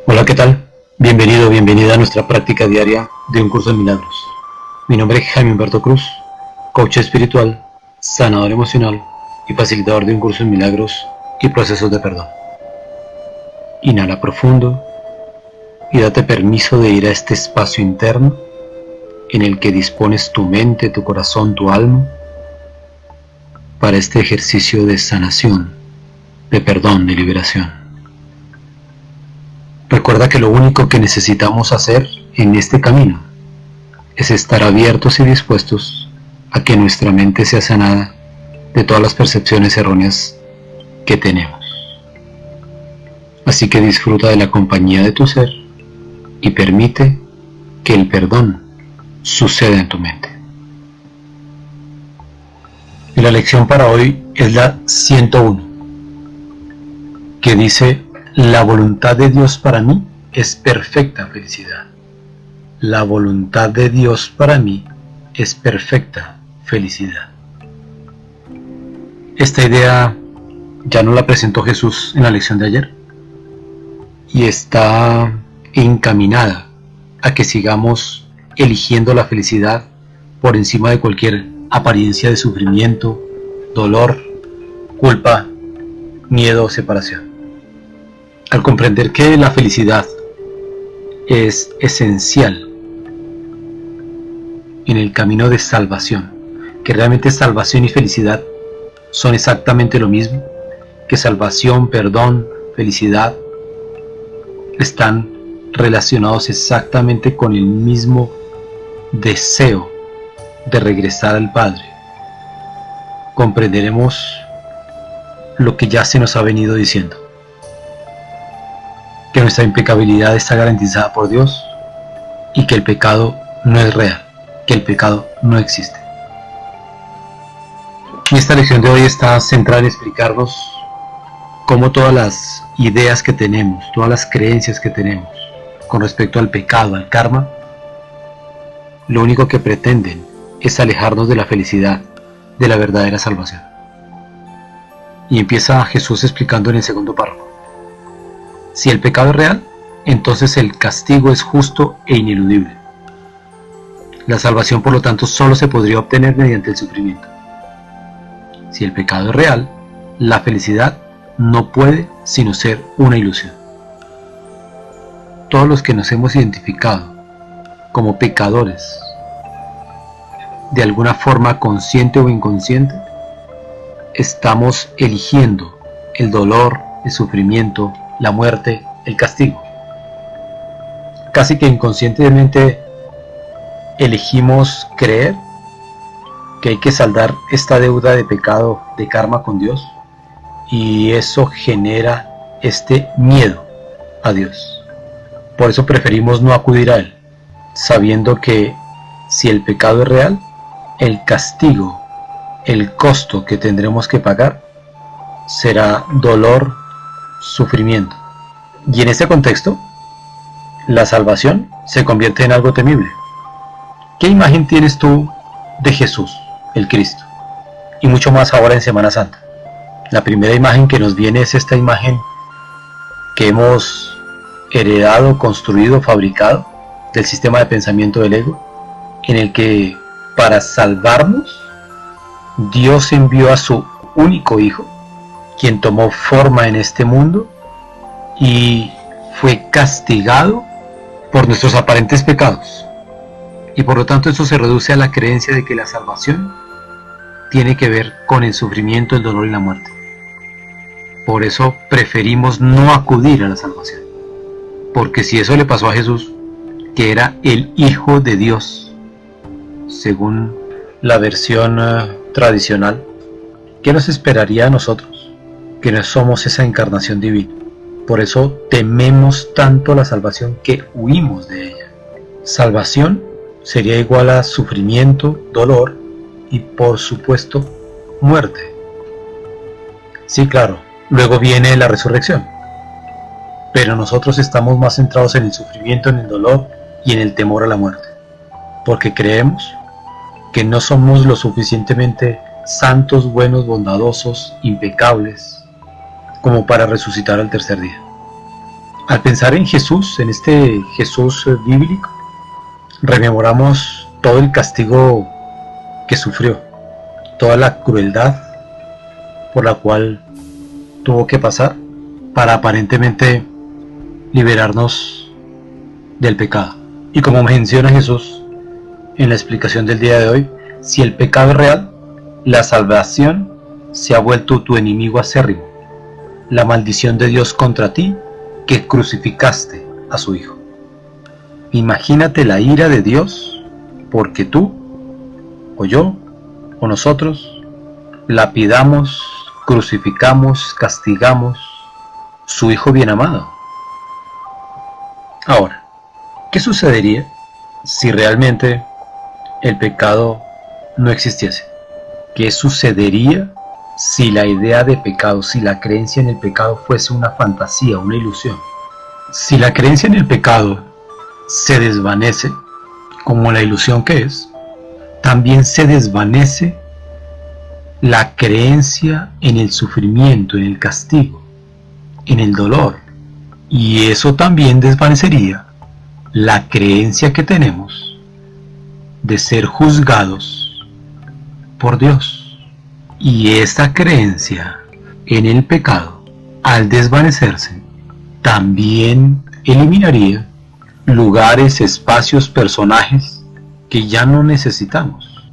Hola, ¿qué tal? Bienvenido, bienvenida a nuestra práctica diaria de un curso de milagros. Mi nombre es Jaime Humberto Cruz, coach espiritual, sanador emocional y facilitador de un curso de milagros y procesos de perdón. Inhala profundo y date permiso de ir a este espacio interno en el que dispones tu mente, tu corazón, tu alma para este ejercicio de sanación, de perdón, de liberación. Recuerda que lo único que necesitamos hacer en este camino es estar abiertos y dispuestos a que nuestra mente sea sanada de todas las percepciones erróneas que tenemos. Así que disfruta de la compañía de tu ser y permite que el perdón suceda en tu mente. Y la lección para hoy es la 101, que dice: la voluntad de Dios para mí es perfecta felicidad. La voluntad de Dios para mí es perfecta felicidad. Esta idea ya nos la presentó Jesús en la lección de ayer y está encaminada a que sigamos eligiendo la felicidad por encima de cualquier apariencia de sufrimiento, dolor, culpa, miedo o separación. Al comprender que la felicidad es esencial en el camino de salvación, que realmente salvación y felicidad son exactamente lo mismo, que salvación, perdón, felicidad están relacionados exactamente con el mismo deseo de regresar al Padre, comprenderemos lo que ya se nos ha venido diciendo: que nuestra impecabilidad está garantizada por Dios y que el pecado no es real, que el pecado no existe. Y esta lección de hoy está centrada en explicarnos cómo todas las ideas que tenemos, todas las creencias que tenemos con respecto al pecado, al karma, lo único que pretenden es alejarnos de la felicidad, de la verdadera salvación. Y empieza Jesús explicando en el segundo párrafo: si el pecado es real, entonces el castigo es justo e ineludible. La salvación, por lo tanto, solo se podría obtener mediante el sufrimiento. Si el pecado es real, la felicidad no puede sino ser una ilusión. Todos los que nos hemos identificado como pecadores, de alguna forma consciente o inconsciente, estamos eligiendo el dolor, el sufrimiento, la muerte, el castigo. Casi que inconscientemente elegimos creer que hay que saldar esta deuda de pecado, de karma con Dios, y eso genera este miedo a Dios. Por eso preferimos no acudir a Él, sabiendo que si el pecado es real, el castigo, el costo que tendremos que pagar será dolor, sufrimiento. Y en este contexto, la salvación se convierte en algo temible. ¿Qué imagen tienes tú de Jesús, el Cristo? Y mucho más ahora en Semana Santa. La primera imagen que nos viene es esta imagen que hemos heredado, construido, fabricado del sistema de pensamiento del ego, en el que para salvarnos Dios envió a su único Hijo, quien tomó forma en este mundo y fue castigado por nuestros aparentes pecados. Y por lo tanto esto se reduce a la creencia de que la salvación tiene que ver con el sufrimiento, el dolor y la muerte. Por eso preferimos no acudir a la salvación, porque si eso le pasó a Jesús, que era el Hijo de Dios, según la versión tradicional, ¿qué nos esperaría a nosotros, que no somos esa encarnación divina? Por eso tememos tanto la salvación que huimos de ella. Salvación sería igual a sufrimiento, dolor y, por supuesto, muerte. Sí, claro, luego viene la resurrección, pero nosotros estamos más centrados en el sufrimiento, en el dolor y en el temor a la muerte, porque creemos que no somos lo suficientemente santos, buenos, bondadosos, impecables, como para resucitar al tercer día. Al pensar en Jesús, en este Jesús bíblico, rememoramos todo el castigo que sufrió, toda la crueldad por la cual tuvo que pasar para aparentemente liberarnos del pecado. Y como menciona Jesús en la explicación del día de hoy, si el pecado es real, la salvación se ha vuelto tu enemigo acérrimo, la maldición de Dios contra ti que crucificaste a su Hijo. Imagínate la ira de Dios porque tú, o yo, o nosotros, lapidamos, crucificamos, castigamos su Hijo bien amado. Ahora, ¿qué sucedería si realmente el pecado no existiese? ¿Qué sucedería si la idea de pecado, si la creencia en el pecado fuese una fantasía, una ilusión? Si la creencia en el pecado se desvanece, como la ilusión que es, también se desvanece la creencia en el sufrimiento, en el castigo, en el dolor. Y eso también desvanecería la creencia que tenemos de ser juzgados por Dios. Y esta creencia en el pecado, al desvanecerse, también eliminaría lugares, espacios, personajes que ya no necesitamos,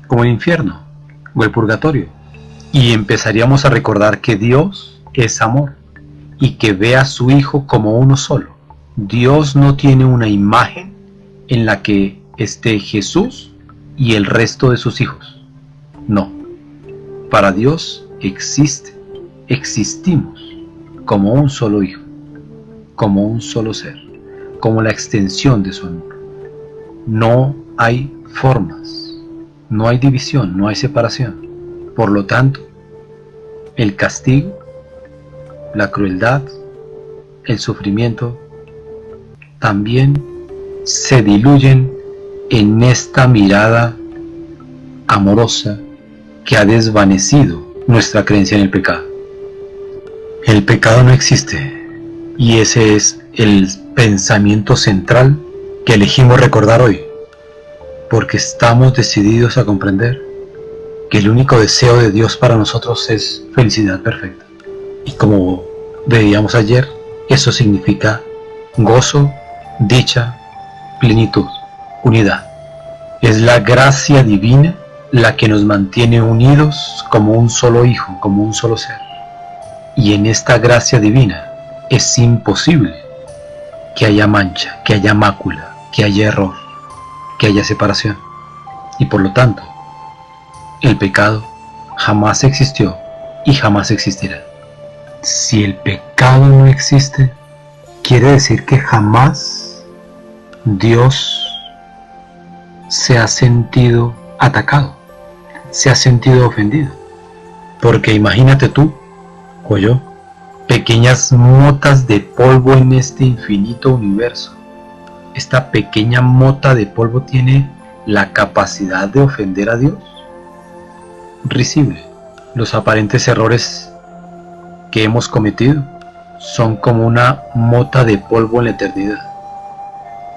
como el infierno o el purgatorio. Y empezaríamos a recordar que Dios es amor y que ve a su Hijo como uno solo. Dios no tiene una imagen en la que esté Jesús y el resto de sus hijos. No. Para Dios existimos como un solo Hijo, como un solo ser, como la extensión de su amor. No hay formas, no hay división, no hay separación. Por lo tanto, el castigo, la crueldad, el sufrimiento, también se diluyen en esta mirada amorosa que ha desvanecido nuestra creencia en el pecado. El pecado no existe, y ese es el pensamiento central que elegimos recordar hoy, porque estamos decididos a comprender que el único deseo de Dios para nosotros es felicidad perfecta. Y como veíamos ayer, eso significa gozo, dicha, plenitud, unidad. Es la gracia divina la que nos mantiene unidos como un solo Hijo, como un solo ser. Y en esta gracia divina es imposible que haya mancha, que haya mácula, que haya error, que haya separación. Y por lo tanto, el pecado jamás existió y jamás existirá. Si el pecado no existe, quiere decir que jamás Dios se ha sentido atacado, se ha sentido ofendido. Porque imagínate tú, o yo, pequeñas motas de polvo en este infinito universo. Esta pequeña mota de polvo tiene la capacidad de ofender a Dios. Risible. Los aparentes errores que hemos cometido son como una mota de polvo en la eternidad.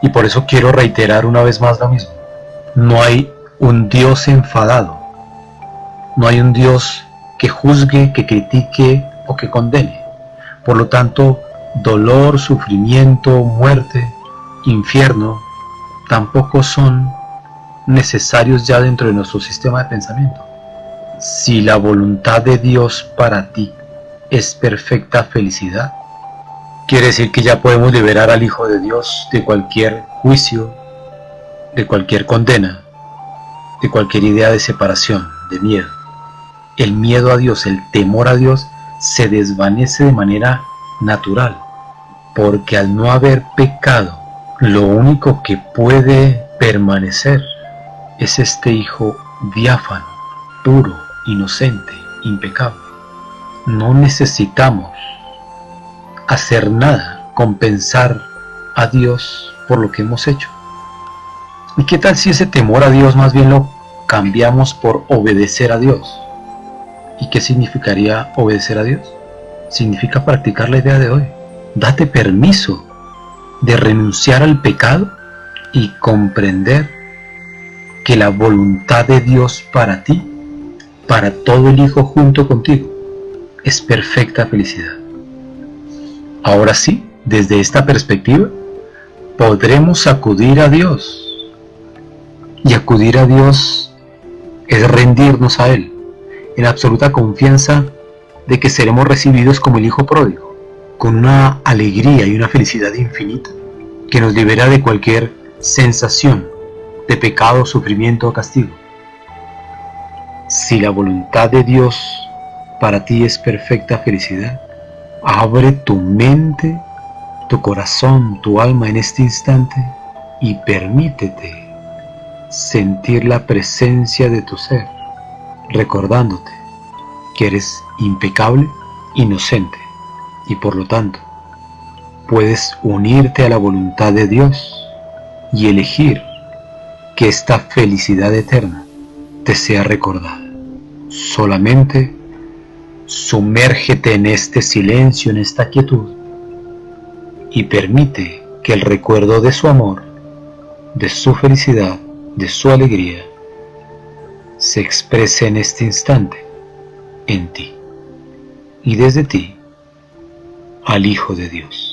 Y por eso quiero reiterar una vez más lo mismo. No hay un Dios enfadado. No hay un Dios que juzgue, que critique o que condene. Por lo tanto, dolor, sufrimiento, muerte, infierno, tampoco son necesarios ya dentro de nuestro sistema de pensamiento. Si la voluntad de Dios para ti es perfecta felicidad, quiere decir que ya podemos liberar al Hijo de Dios de cualquier juicio, de cualquier condena, de cualquier idea de separación, de miedo. El miedo a Dios, el temor a Dios se desvanece de manera natural, porque al no haber pecado, lo único que puede permanecer es este Hijo diáfano, puro, inocente, impecable. No necesitamos hacer nada, compensar a Dios por lo que hemos hecho. ¿Y qué tal si ese temor a Dios más bien lo cambiamos por obedecer a Dios? ¿Y qué significaría obedecer a Dios? Significa practicar la idea de hoy. Date permiso de renunciar al pecado y comprender que la voluntad de Dios para ti, para todo el Hijo junto contigo, es perfecta felicidad. Ahora sí, desde esta perspectiva, podremos acudir a Dios. Y acudir a Dios es rendirnos a Él, en absoluta confianza de que seremos recibidos como el Hijo pródigo, con una alegría y una felicidad infinita que nos libera de cualquier sensación de pecado, sufrimiento o castigo. Si la voluntad de Dios para ti es perfecta felicidad, abre tu mente, tu corazón, tu alma en este instante y permítete sentir la presencia de tu ser, recordándote que eres impecable, inocente y por lo tanto puedes unirte a la voluntad de Dios y elegir que esta felicidad eterna te sea recordada. Solamente sumérgete en este silencio, en esta quietud, y permite que el recuerdo de su amor, de su felicidad, de su alegría, se exprese en este instante en ti y desde ti al Hijo de Dios.